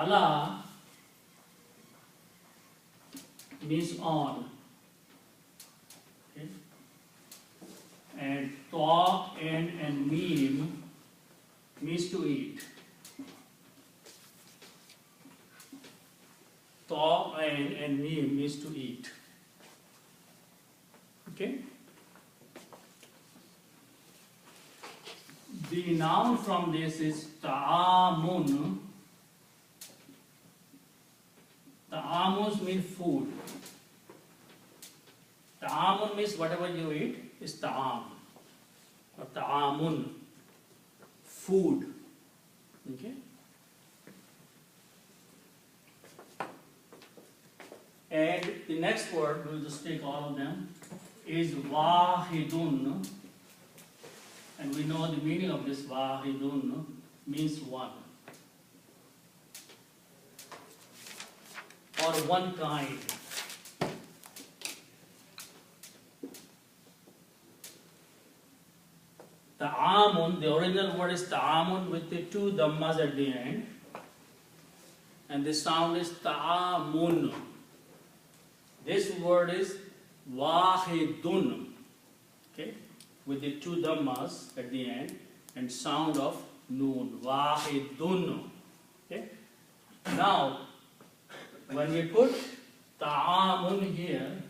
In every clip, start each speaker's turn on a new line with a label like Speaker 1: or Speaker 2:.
Speaker 1: ala means on, okay? And ta and mim means to eat. Ta and mim means to eat. Okay? The noun from this is ta'amun. Ta'amun means food. Ta'amun means whatever you eat is ta'am. Or ta'amun. Food. Okay? And the next word, we'll just take all of them, is wahidun. And we know the meaning of this wahidun means one. Or one kind. Ta'amun, the original word is ta'amun with the two dhammas at the end. And the sound is ta'amun. This word is wahidun. Okay? With the two dhammas at the end and sound of noon. Wahidun. Okay? Now, when we put ta'amun here,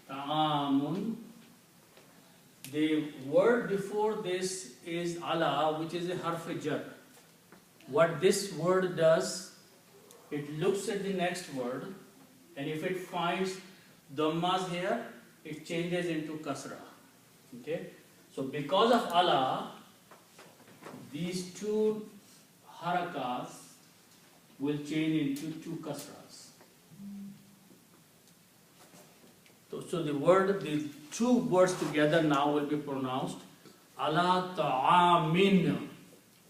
Speaker 1: ta'amun, the word before this is ala, which is a harf-jar. What this word does, it looks at the next word, and if it finds dhammas here, it changes into kasra. Okay? So because of ala, these two harakas will change into two kasras. So the two words together now will be pronounced ala ta'amin.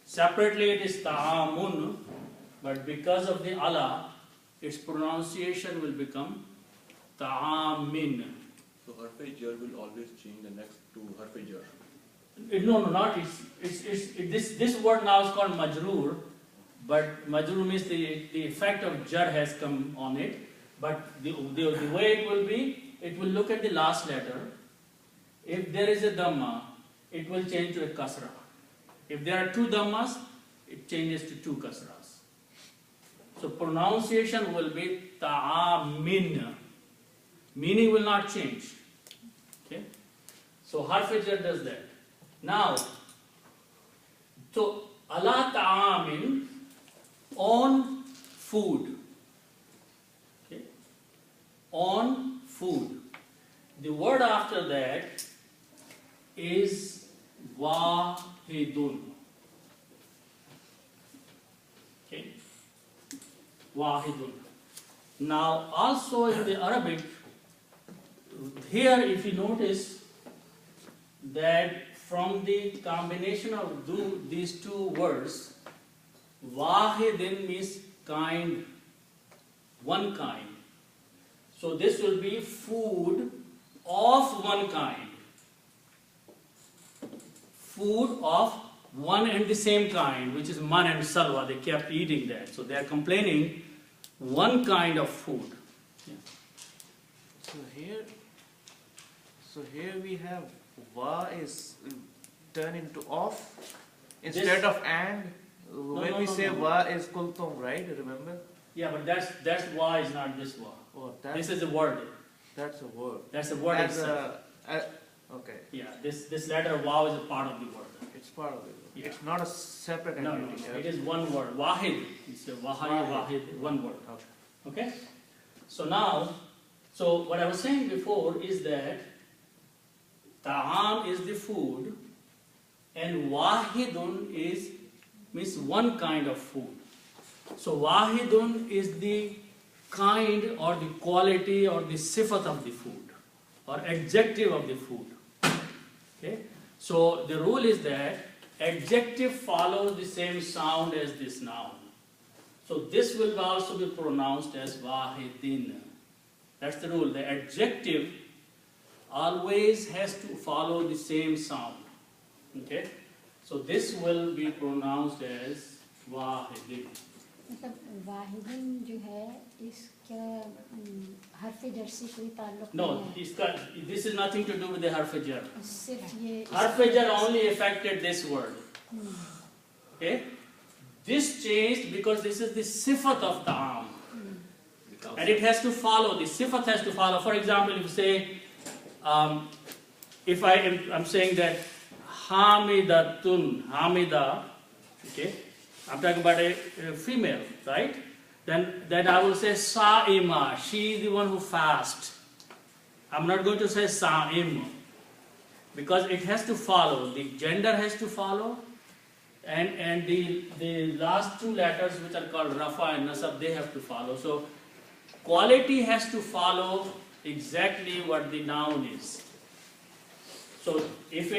Speaker 1: Separately it is ta'amun, but because of the ala, its pronunciation will become ta'amin.
Speaker 2: So harf-jar will always change the next to harf-jar.
Speaker 1: No, not this word now is called majroor, but majroor means the effect of jar has come on it. But the way it will be, it will look at the last letter. If there is a dhamma, it will change to a kasra. If there are two dhammas, it changes to two kasras. So pronunciation will be ta'amin. Meaning will not change. Okay? So harf-jar does that. Now, so ala ta'amin, on food. Okay? On food. The word after that is wahidun. Okay? Wahidun. Now, also in the Arabic, here if you notice that from the combination of these two words, wahidin means kind, one kind. So this will be food of one kind. Food of one and the same kind, which is man and salwa. They kept eating that. So they are complaining one kind of food. Yeah.
Speaker 3: So here we have wa is turned into off instead of and. When we say wa is kultum, right? Remember?
Speaker 1: Yeah, but that's wa is not this wa.
Speaker 3: Oh,
Speaker 1: This is a word.
Speaker 3: That's a word.
Speaker 1: That's a word
Speaker 3: As
Speaker 1: itself.
Speaker 3: Okay.
Speaker 1: Yeah, this letter wow is a part of the word.
Speaker 3: It's part of it.
Speaker 1: Yeah.
Speaker 3: It's not a separate
Speaker 1: No,
Speaker 3: entity.
Speaker 1: it is one word. Wahid. It's a wahid, one word.
Speaker 3: Okay.
Speaker 1: Okay? So now, so what I was saying before is that ta'am is the food and wahidun means one kind of food. So wahidun is the kind or the quality or the sifat of the food or adjective of the food. Okay? So the rule is that adjective follows the same sound as this noun. So this will also be pronounced as wahidin. That's the rule. The adjective always has to follow the same sound. Okay? So this will be pronounced as wahidin.
Speaker 4: मतलब वाहिदिन जो है इसका हर्फ जर से कोई ताल्लुक
Speaker 1: No,
Speaker 4: नहीं है,
Speaker 1: this is nothing to do with the harf jar.
Speaker 4: सिर्फ ये
Speaker 1: Harf jar only affected this word. Okay? This changed because this is the sifat of ta'am. And it has to follow, the sifat has to follow. For example, if you say, if I'm saying that hamidatun, hamida, okay, I'm talking about a female, right? Then I will say sa'ima, she is the one who fasts. I'm not going to say sa'im, because it has to follow, the gender has to follow, and the last two letters which are called rafa and nasab, they have to follow. So quality has to follow exactly what the noun is. So if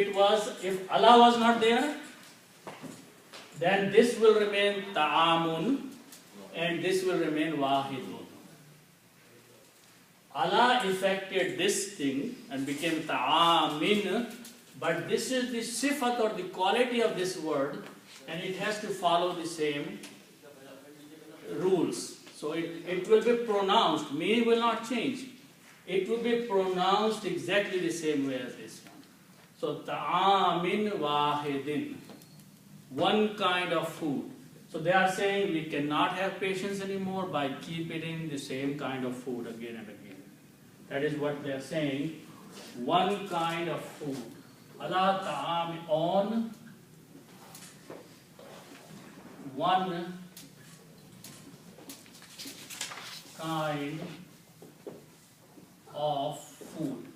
Speaker 1: Allah was not there, then this will remain ta'amun and this will remain wahidun. Allah affected this thing and became ta'amin, but this is the sifat or the quality of this word, and it has to follow the same rules. So it will be pronounced, meaning will not change. It will be pronounced exactly the same way as this one. So ta'amin wahidin, one kind of food. So they are saying we cannot have patience anymore by keep eating the same kind of food again and again. That is what they are saying, one kind of food. Allah ta'am on one kind of food.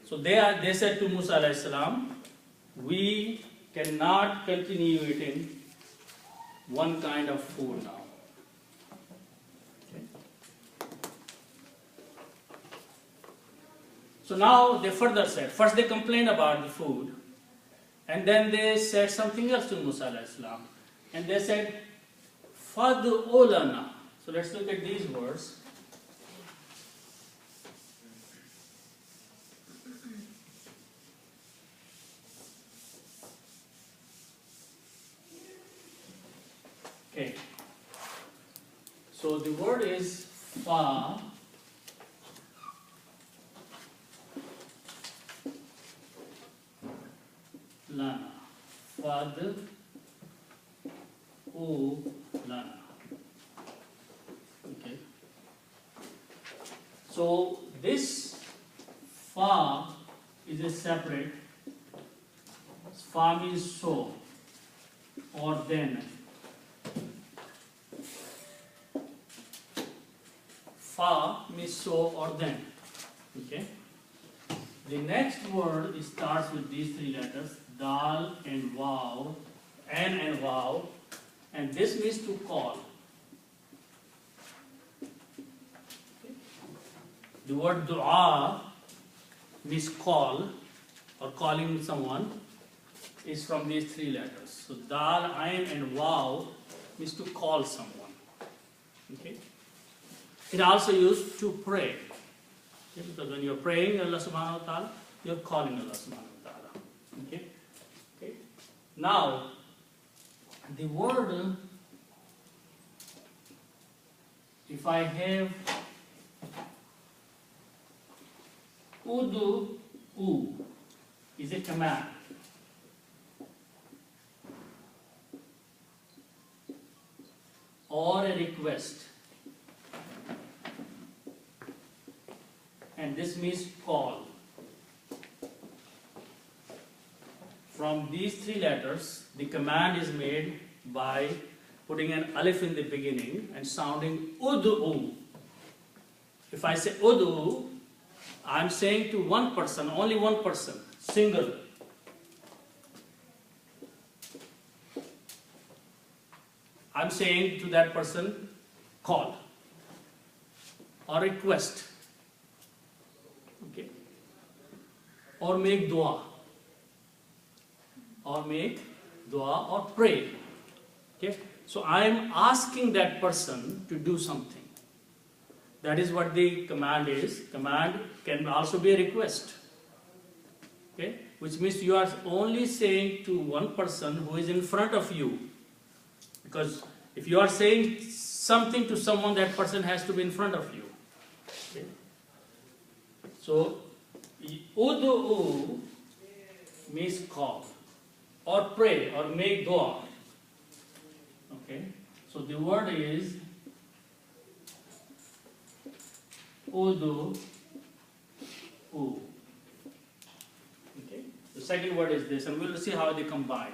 Speaker 1: So they said to Musa alayhi salam, we cannot continue eating one kind of food now. Okay. So now they further said, first they complained about the food, and then they said something else to Musa alayhi salam. And they said, Fad'u lana. So let's look at these words. Okay. So the word is fa. Lana. Fad'u lana. Okay. So this fa is a separate. Fa means so or then. Fa means so or then. Okay. The next word starts with these three letters, dal and waw, an and waw, and this means to call. Okay. The word dua means call or calling someone is from these three letters. So dal, ain and waw means to call someone. Okay. It also used to pray. Okay, because when you're praying Allah subhanahu wa ta'ala, you're calling Allah subhanahu wa ta'ala. Okay? Okay? Now, the word, if I have udu, is a command. Or a request. And this means call. From these three letters, the command is made by putting an alif in the beginning and sounding ud'u. If I say ud'u, I'm saying to one person, only one person, single. I'm saying to that person, call or request. Okay. Or make dua. Or make dua or pray. Okay. So I am asking that person to do something. That is what the command is. Command can also be a request. Okay? Which means you are only saying to one person who is in front of you. Because if you are saying something to someone, that person has to be in front of you. Okay? So, Udu'u means call, or pray, or make dua. Okay? So the word is Udu'u. Okay? The second word is this, and we'll see how they combine.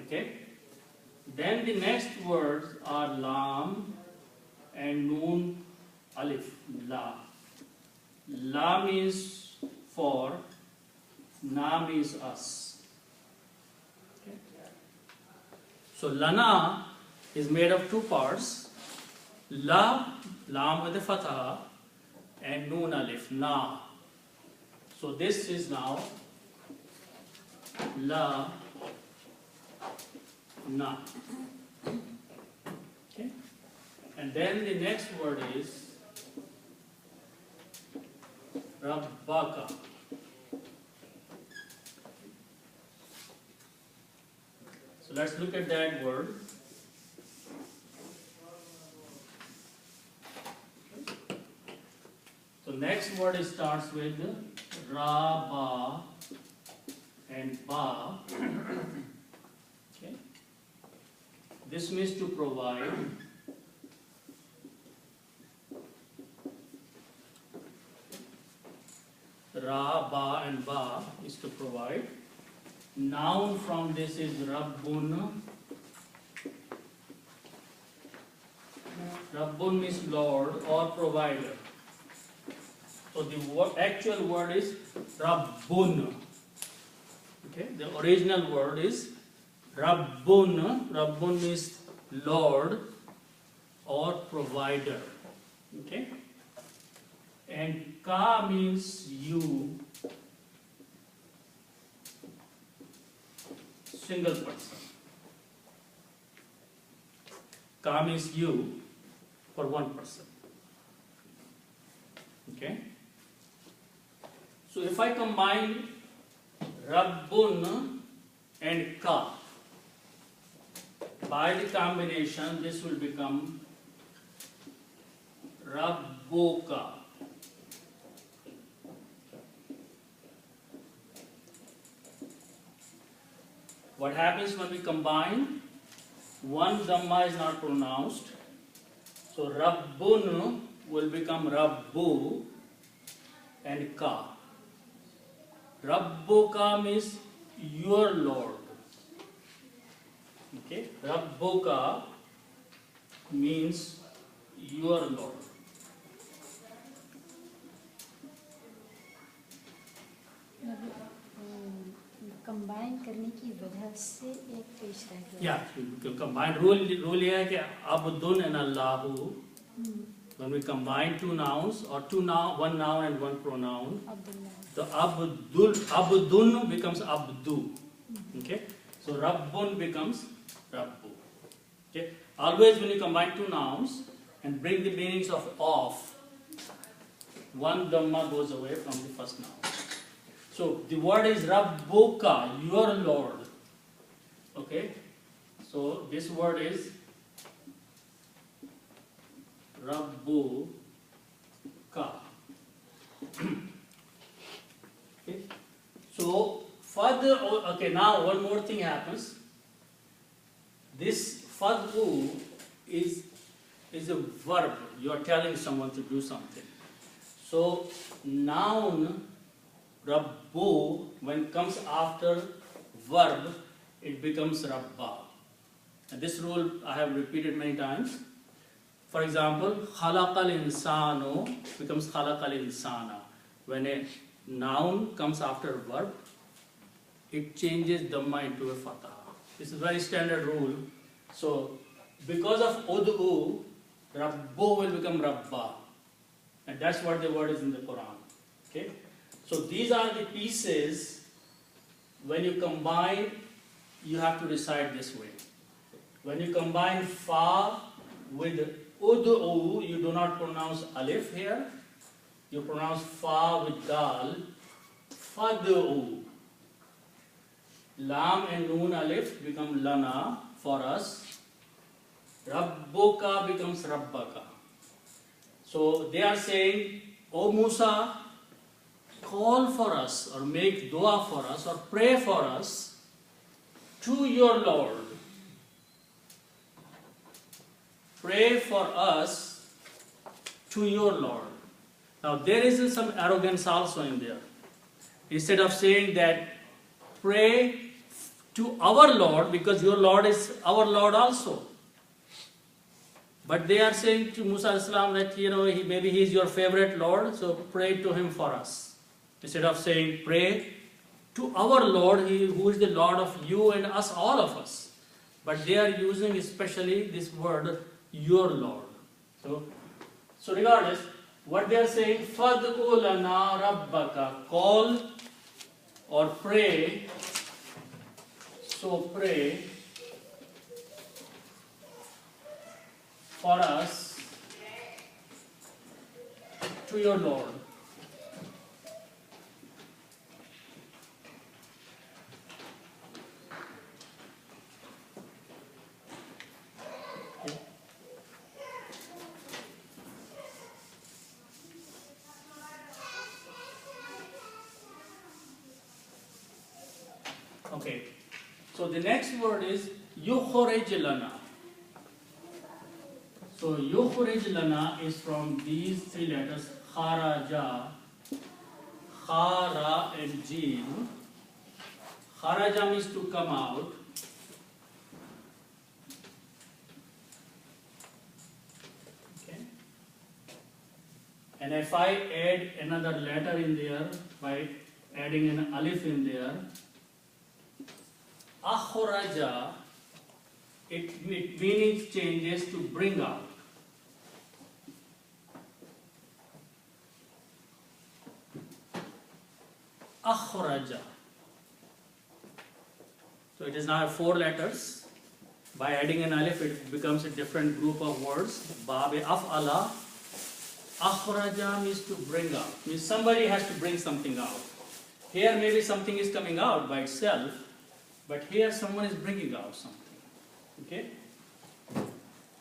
Speaker 1: Okay? Then the next words are Lam and Noon, Alif, La. La means for, Na means us. Okay. So Lana is made of two parts. La, Lam with a fatha, and Noon, Alif, Na. So this is now La, Na. Okay? And then the next word is Rabbaka. So let's look at that word. So next word starts with Ra, Ba, and Ba. Okay. This means to provide. Ra, Ba, and Ba is to provide. Noun from this is Rabbun. Rabbun means Lord or provider. So the actual word is Rabbun. Okay, the original word is Rabbun. Rabbun means Lord or provider. Okay, and Ka means you, single person. Ka means you for one person. Okay. So if I combine Rabbun and Ka, by the combination this will become Rabbuka. What happens when we combine? One Dhamma is not pronounced. So Rabbun will become Rabbu and Ka. Rabbuka means your Lord. Okay? Rabbuka means your Lord.
Speaker 4: Combine करने की वजह से एक पेश रह गया.
Speaker 1: Yeah, combined rule here है कि Abdun and Allahu. When we combine two nouns or one noun and one pronoun, the Abdun becomes Abdu. Okay, so Rabbun becomes Rabbu. Okay, always when you combine two nouns and bring the meanings of off, one Dhamma goes away from the first noun. So the word is Rabbuka, your Lord. Okay, so this word is Rabbuka. Okay. So further, okay, now one more thing happens. This fad'u is a verb. You are telling someone to do something. So noun Rabbu, when comes after verb, it becomes Rabba. And this rule I have repeated many times. For example, khalaqal insanu becomes khalaqal insana. When a noun comes after a verb, it changes dhamma into a fatah. This is a very standard rule. So, because of ud'u, Rabbu will become Rabba. And that's what the word is in the Quran. Okay? So these are the pieces. When you combine, you have to recite this way. When you combine fa with ud'u, you do not pronounce alif here. You pronounce fa with dal. Fad'u. Lam and Noon Alif become Lana for us. Rabbuka becomes Rabbaka. So they are saying, O Musa, call for us or make dua for us or pray for us to your Lord. Pray for us to your Lord. Now there is some arrogance also in there. Instead of saying that pray to our Lord, because your Lord is our Lord also. But they are saying to Musa al-Islam that, maybe he is your favorite Lord, so pray to him for us. Instead of saying pray to our Lord, who is the Lord of you and us, all of us. But they are using especially this word, your Lord. So regardless, what they are saying, Fad'u lana rabbaka, call or pray. So pray for us to your Lord. Okay, so the next word is yukhrij lana. So yukhrij lana is from these three letters, kharaja, khara and jim. Kharaja means to come out. Okay. And if I add another letter in there by adding an alif in there, akhraja, it meaning changes to bring out. Akhraja. So it is now 4 letters. By adding an alif, it becomes a different group of words. Babe af'ala. Akhraja means to bring out. Means somebody has to bring something out. Here maybe something is coming out by itself, but here someone is bringing out something. Okay?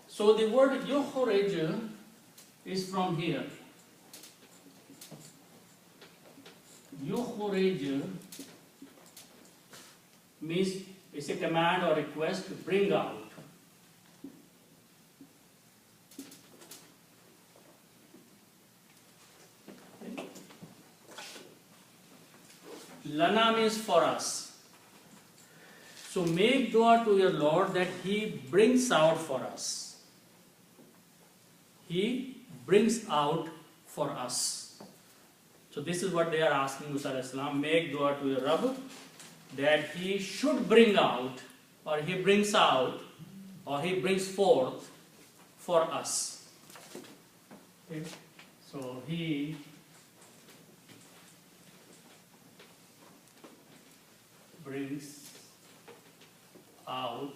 Speaker 1: So the word yukhrij is from here. Yukhrij means it's a command or request to bring out. Okay. Lana means for us. So make dua to your Lord that He brings out for us. He brings out for us. So this is what they are asking Musa alayhi salam. Make dua to your Rabb that He should bring out, or He brings out, or He brings forth for us. Okay? So He brings out.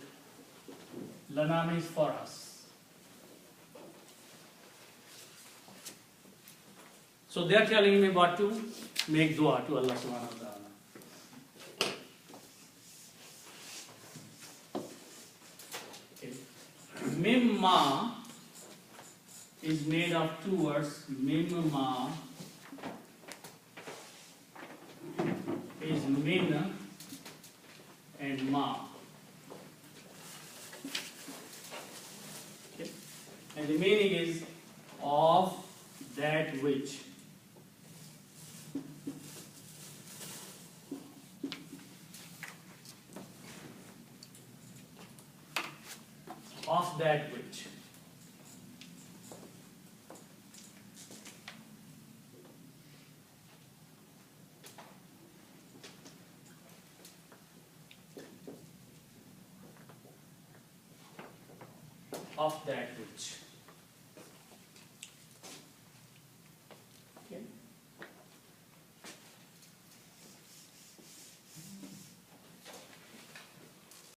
Speaker 1: Lana means for us. So they are telling me what to make dua to Allah subhanahu wa ta'ala. Okay. Mimma is made of 2 words. Mimma is min and ma. Okay. And the meaning is of that which. Of that which. Of that which.